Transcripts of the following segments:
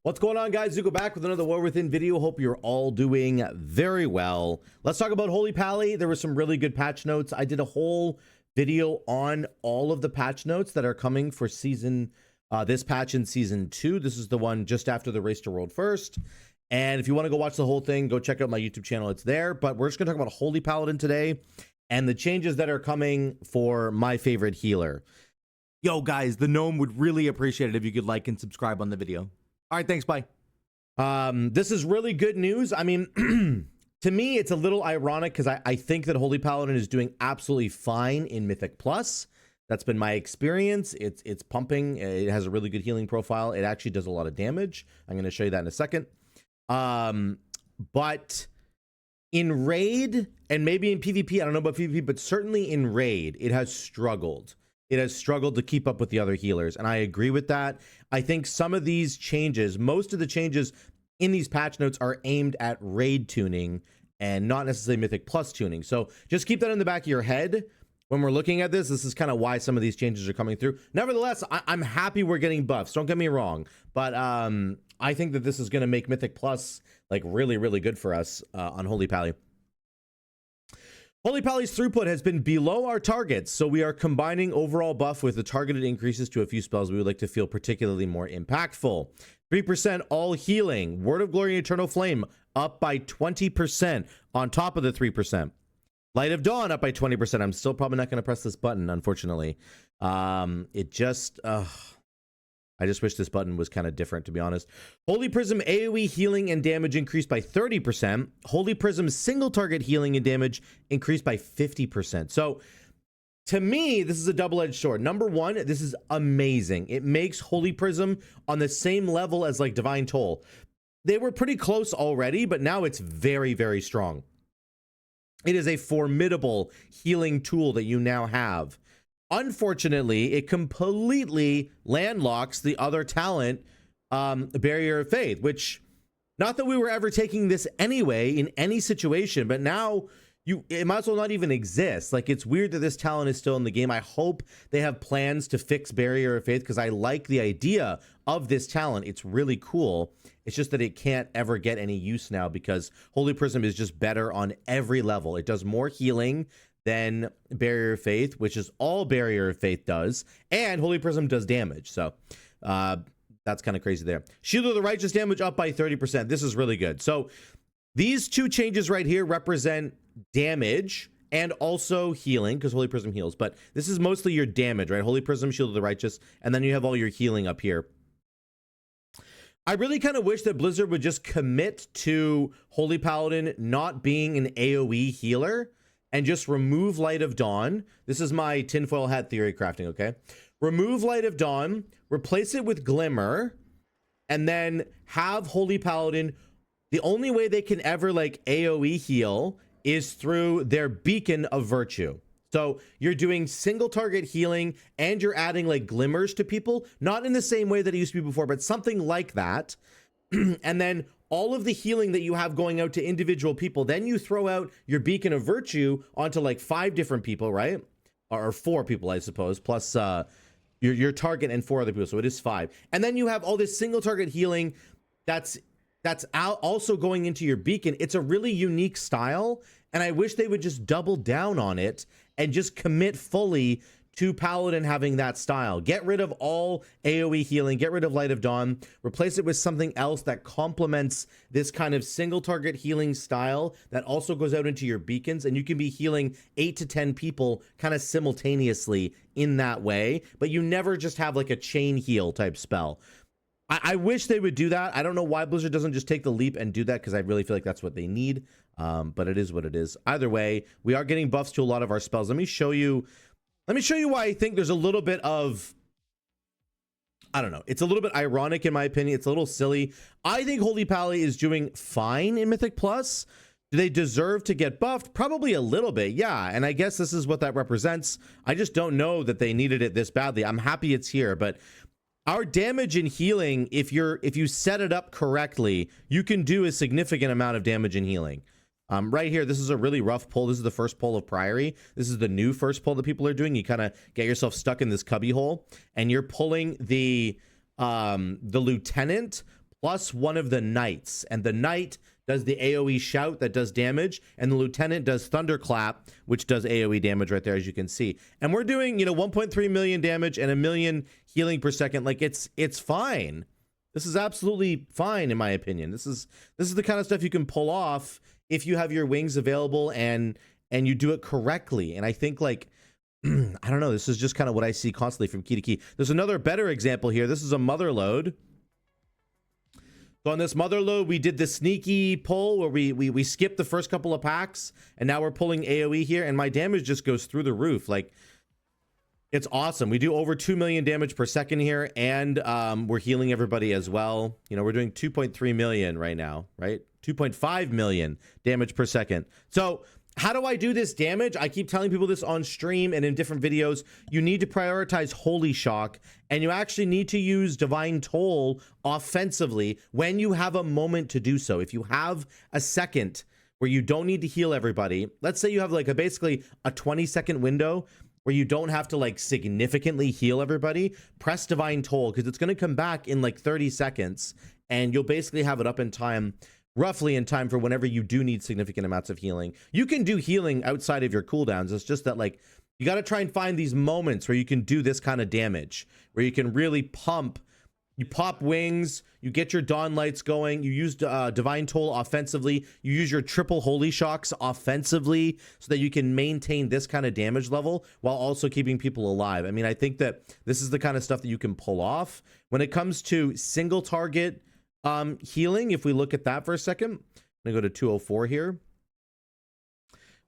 What's going on, guys? Zuko back with another War Within video. Hope you're all doing very well. Let's talk about Holy Pally. There were some really good patch notes. I did a whole video on all of the patch notes that are coming for this patch in season 2. This is the one just after the Race to World First. And if you want to go watch the whole thing, go check out my YouTube channel. It's there. But we're just going to talk about Holy Paladin today and the changes that are coming for my favorite healer. Yo, guys, the gnome would really appreciate it if you could like and subscribe on the video. All right, thanks, bye. This is really good news. I mean, to me, it's a little ironic because I think that Holy Paladin is doing absolutely fine in Mythic Plus. That's been my experience. It's pumping. It has a really good healing profile. It actually does a lot of damage. I'm going to show you that in a second. But in Raid, and maybe in PvP, I don't know about PvP, but certainly in Raid, it has struggled. It has struggled to keep up with the other healers, and I agree with that. I think some of these changes, most of the changes in these patch notes are aimed at raid tuning and not necessarily Mythic Plus tuning. So just keep that in the back of your head when we're looking at this. This is kind of why some of these changes are coming through. Nevertheless, I'm happy we're getting buffs. Don't get me wrong, but I think that this is going to make Mythic Plus like really, really good for us on Holy Pally. Holy Pally's throughput has been below our targets, so we are combining overall buff with the targeted increases to a few spells we would like to feel particularly more impactful. 3% all healing. Word of Glory and Eternal Flame up by 20% on top of the 3%. Light of Dawn up by 20%. I'm still probably not going to press this button, unfortunately. I just wish this button was kind of different, to be honest. Holy Prism AoE healing and damage increased by 30%. Holy Prism single target healing and damage increased by 50%. So to me, this is a double-edged sword. Number one, this is amazing. It makes Holy Prism on the same level as like Divine Toll. They were pretty close already, but now it's very, very strong. It is a formidable healing tool that you now have. Unfortunately, it completely landlocks the other talent, Barrier of Faith, which, not that we were ever taking this anyway in any situation, but now it might as well not even exist. Like, it's weird that this talent is still in the game. I hope they have plans to fix Barrier of Faith because I like the idea of this talent. It's really cool. It's just that it can't ever get any use now because Holy Prism is just better on every level. It does more healing than Barrier of Faith, which is all Barrier of Faith does, and Holy Prism does damage. So that's kind of crazy there. Shield of the Righteous damage up by 30%. This is really good. So these two changes right here represent damage and also healing, because Holy Prism heals, but this is mostly your damage, right? Holy Prism, Shield of the Righteous, and then you have all your healing up here. I really kind of wish that Blizzard would just commit to Holy Paladin not being an AoE healer and just remove Light of Dawn. This is my tinfoil hat theory crafting, okay? Remove Light of Dawn, replace it with Glimmer, and then have Holy Paladin. The only way they can ever like AoE heal is through their Beacon of Virtue. So you're doing single target healing and you're adding like glimmers to people, not in the same way that it used to be before, but something like that. And then all of the healing that you have going out to individual people, then you throw out your Beacon of Virtue onto like 5 different people, right? Or 4 people, I suppose, plus your target and 4 other people, so it is 5. And then you have all this single target healing that's also going into your Beacon. It's a really unique style, and I wish they would just double down on it and just commit fully to Paladin having that style. Get rid of all AoE healing, get rid of Light of Dawn, replace it with something else that complements this kind of single target healing style that also goes out into your beacons, and you can be healing 8 to 10 people kind of simultaneously in that way, but you never just have like a chain heal type spell. I wish they would do that. I don't know why Blizzard doesn't just take the leap and do that, because I really feel like that's what they need, but it is what it is. Either way, we are getting buffs to a lot of our spells. Let me show you why I think there's a little bit of, I don't know, it's a little bit ironic in my opinion. It's a little silly. I think Holy Pally is doing fine in Mythic Plus. Do they deserve to get buffed? Probably a little bit, yeah. And I guess this is what that represents. I just don't know that they needed it this badly. I'm happy it's here, but our damage and healing, if you set it up correctly, you can do a significant amount of damage and healing. Right here, this is a really rough pull. This is the first pull of Priory. This is the new first pull that people are doing. You kind of get yourself stuck in this cubby hole, and you're pulling the lieutenant plus one of the knights. And the knight does the AoE shout that does damage, and the lieutenant does thunderclap, which does AoE damage right there, as you can see. And we're doing, you know, 1.3 million damage and 1 million healing per second. Like, it's fine. This is absolutely fine, in my opinion. This is the kind of stuff you can pull off if you have your wings available and you do it correctly. And I think, like, I don't know, this is just kind of what I see constantly from key to key. There's another better example here. This is a mother load. So on this mother load, we did the sneaky pull where we skipped the first couple of packs, and now we're pulling AoE here, and my damage just goes through the roof. Like, it's awesome. We do over 2 million damage per second here, and we're healing everybody as well. You know, we're doing 2.3 million right now, right? 2.5 million damage per second. So how do I do this damage? I keep telling people this on stream and in different videos. You need to prioritize Holy Shock, and you actually need to use Divine Toll offensively when you have a moment to do so. If you have a second where you don't need to heal everybody, let's say you have like basically a 20-second window where you don't have to like significantly heal everybody, press Divine Toll, because it's going to come back in like 30 seconds, and you'll basically have it up in time, roughly in time for whenever you do need significant amounts of healing. You can do healing outside of your cooldowns. It's just that, like, you got to try and find these moments where you can do this kind of damage, where you can really pump. You pop wings, you get your Dawn Lights going, you use Divine Toll offensively, you use your triple Holy Shocks offensively so that you can maintain this kind of damage level while also keeping people alive. I mean, I think that this is the kind of stuff that you can pull off. When it comes to single target healing, if we look at that for a second, I'm gonna go to 204 here.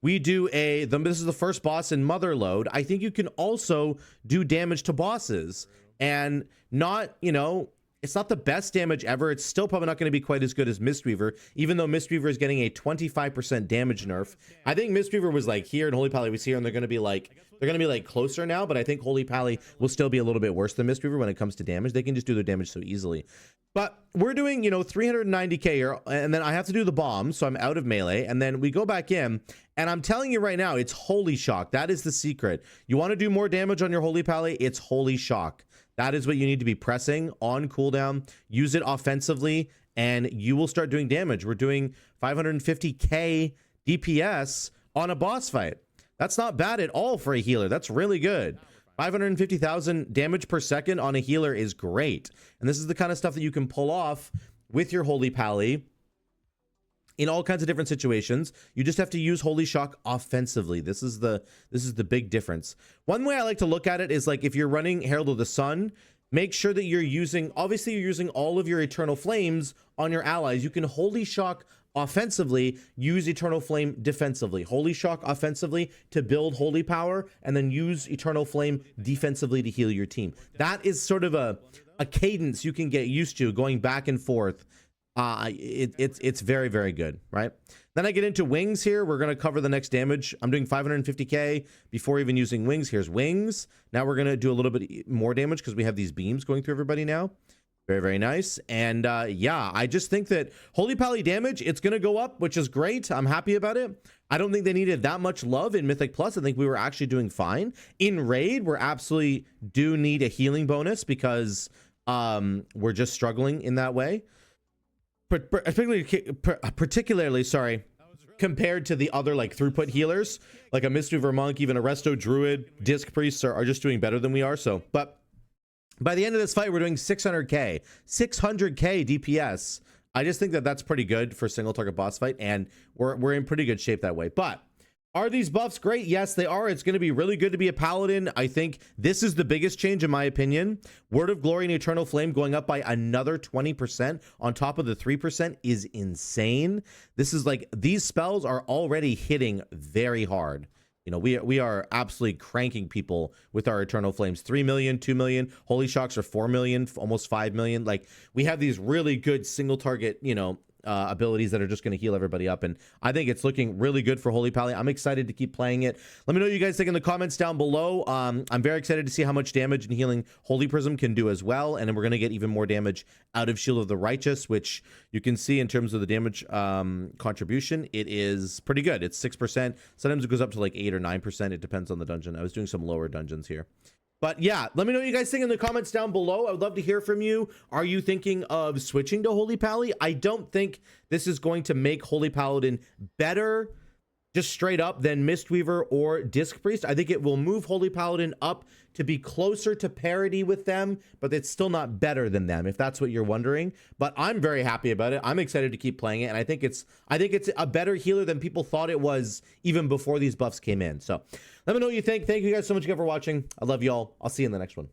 We do this is the first boss in Mother Load. I think you can also do damage to bosses, and not, you know, it's not the best damage ever. It's still probably not going to be quite as good as Mistweaver, even though Mistweaver is getting a 25% damage nerf. I think Mistweaver was like here and Holy Pally was here, and they're going to be like closer now, but I think Holy Pally will still be a little bit worse than Mistweaver when it comes to damage. They can just do their damage so easily. But we're doing, you know, 390k here, and then I have to do the bomb, so I'm out of melee, and then we go back in, and I'm telling you right now, it's Holy Shock. That is the secret. You want to do more damage on your Holy Pally, it's Holy Shock. That is what you need to be pressing on cooldown. Use it offensively, and you will start doing damage. We're doing 550k DPS on a boss fight. That's not bad at all for a healer. That's really good. 550,000 damage per second on a healer is great. And this is the kind of stuff that you can pull off with your Holy Pally in all kinds of different situations. You just have to use Holy Shock offensively. This is the big difference. One way I like to look at it is, like, if you're running Herald of the Sun, make sure that you're using, obviously you're using all of your Eternal Flames on your allies. You can Holy Shock offensively, use Eternal Flame defensively. Holy Shock offensively to build holy power, and then use Eternal Flame defensively to heal your team. That is sort of a cadence you can get used to going back and forth. It's very, very good, right? Then I get into wings here. We're going to cover the next damage. I'm doing 550k before even using wings. Here's wings. Now we're going to do a little bit more damage because we have these beams going through everybody now. Very, very nice. And yeah, I just think that Holy Pally damage, it's going to go up, which is great. I'm happy about it. I don't think they needed that much love in Mythic Plus. I think we were actually doing fine. In Raid, we're absolutely do need a healing bonus because we're just struggling in that way. Particularly, sorry, compared to the other like throughput healers, like a Mistweaver Monk, even a Resto Druid, Disc Priests are just doing better than we are. So, but by the end of this fight, we're doing 600k DPS. I just think that that's pretty good for single target boss fight, and we're in pretty good shape that way. But are these buffs great? Yes, they are. It's going to be really good to be a Paladin. I think this is the biggest change in my opinion. Word of Glory and Eternal Flame going up by another 20% on top of the 3% is insane. This is like, these spells are already hitting very hard. You know, we are absolutely cranking people with our Eternal Flames. 3 million, 2 million. Holy Shocks are 4 million, almost 5 million. Like, we have these really good single target, you know, abilities that are just going to heal everybody up, and I think it's looking really good for Holy Pally. I'm excited to keep playing it. Let me know what you guys think in the comments down below. I'm very excited to see how much damage and healing Holy Prism can do as well, and then we're going to get even more damage out of Shield of the Righteous, which you can see in terms of the damage contribution. It is pretty good. It's 6%. Sometimes it goes up to like 8 or 9%. It depends on the dungeon. I was doing some lower dungeons here. But yeah, let me know what you guys think in the comments down below. I would love to hear from you. Are you thinking of switching to Holy Pally? I don't think this is going to make Holy Paladin better just straight up than Mistweaver or Disc Priest. I think it will move Holy Paladin up to be closer to parity with them, but it's still not better than them, if that's what you're wondering. But I'm very happy about it. I'm excited to keep playing it, and I think it's a better healer than people thought it was even before these buffs came in. So let me know what you think. Thank you guys so much again for watching. I love y'all. I'll see you in the next one.